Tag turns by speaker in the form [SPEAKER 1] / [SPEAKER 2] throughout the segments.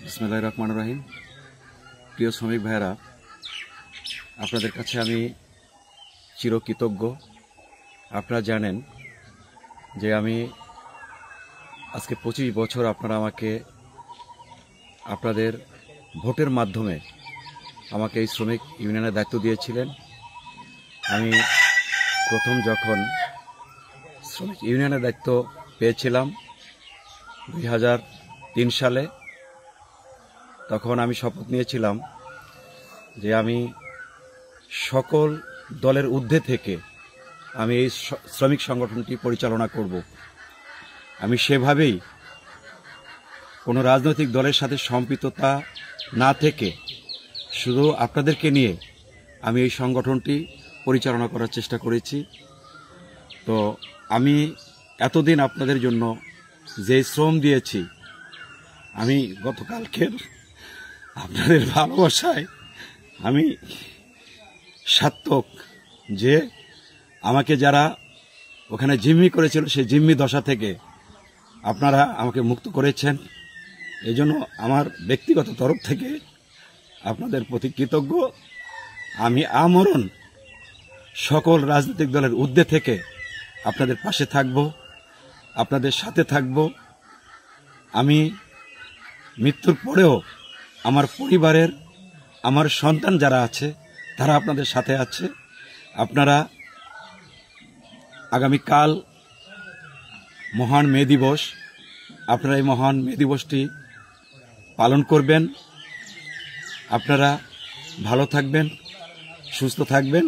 [SPEAKER 1] বিসমিল্লাহির রহমানির রহিম। প্রিয় শ্রমিক ভাইয়েরা, আপনাদের কাছে আমি চিরকৃতজ্ঞ। আপনারা জানেন যে আমি আজকে 25 বছর আপনারা আমাকে আপনাদের ভোটের মাধ্যমে আমাকে এই শ্রমিক ইউনিয়নের দায়িত্ব দিয়েছিলেন। আমি প্রথম যখন শ্রমিক ইউনিয়নের দায়িত্ব পেয়েছিলাম 2003 সালে, তখন আমি শপথ নিয়েছিলাম যে আমি সকল দলের ঊর্ধ্বে থেকে আমি এই শ্রমিক সংগঠনটি পরিচালনা করব। আমি সেভাবেই কোনো রাজনৈতিক দলের সাথে সম্পৃক্ততা না থেকে শুধু আপনাদেরকে নিয়ে আমি এই সংগঠনটি পরিচালনা করার চেষ্টা করেছি। তো আমি এতদিন আপনাদের জন্য যে শ্রম দিয়েছি, আমি গতকালকের আপনাদের ভালোবাসায় আমি সার্থক যে আমাকে যারা ওখানে জিম্মি করেছিল সেই জিম্মি দশা থেকে আপনারা আমাকে মুক্ত করেছেন। এই জন্য আমার ব্যক্তিগত তরফ থেকে আপনাদের প্রতি কৃতজ্ঞ। আমি আমরণ সকল রাজনৈতিক দলের ঊর্ধ্বে থেকে আপনাদের পাশে থাকব, আপনাদের সাথে থাকব। আমি মৃত্যুর পরেও আমার পরিবারের আমার সন্তান যারা আছে তারা আপনাদের সাথে আছে। আপনারা আগামীকাল মহান মে দিবস, আপনারা এই মহান মে দিবসটি পালন করবেন। আপনারা ভালো থাকবেন, সুস্থ থাকবেন।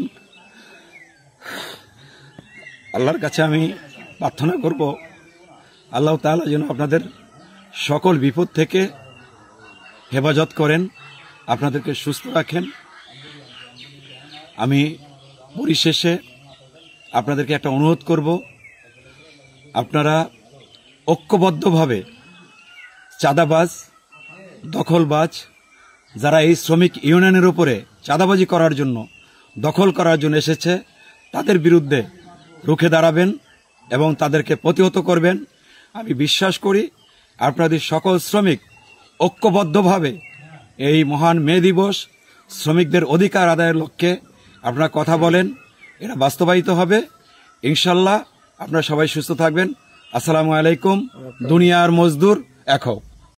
[SPEAKER 1] আল্লাহর কাছে আমি প্রার্থনা করব আল্লাহ তাআলা যেন আপনাদের সকল বিপদ থেকে হেফাজত করেন, আপনাদেরকে সুস্থ রাখেন। আমি পরিশেষে আপনাদেরকে একটা অনুরোধ করব, আপনারা ঐক্যবদ্ধভাবে চাঁদাবাজ, দখলবাজ যারা এই শ্রমিক ইউনিয়নের উপরে চাঁদাবাজি করার জন্য, দখল করার জন্য এসেছে, তাদের বিরুদ্ধে রুখে দাঁড়াবেন এবং তাদেরকে প্রতিহত করবেন। আমি বিশ্বাস করি আপনাদের সকল শ্রমিক ঐক্যবদ্ধভাবে এই মহান মে দিবস শ্রমিকদের অধিকার আদায়ের লক্ষ্যে আপনারা কথা বলেন, এটা বাস্তবায়িত হবে ইনশাল্লাহ। আপনারা সবাই সুস্থ থাকবেন। আসসালামু আলাইকুম। দুনিয়ার মজদুর এক হও।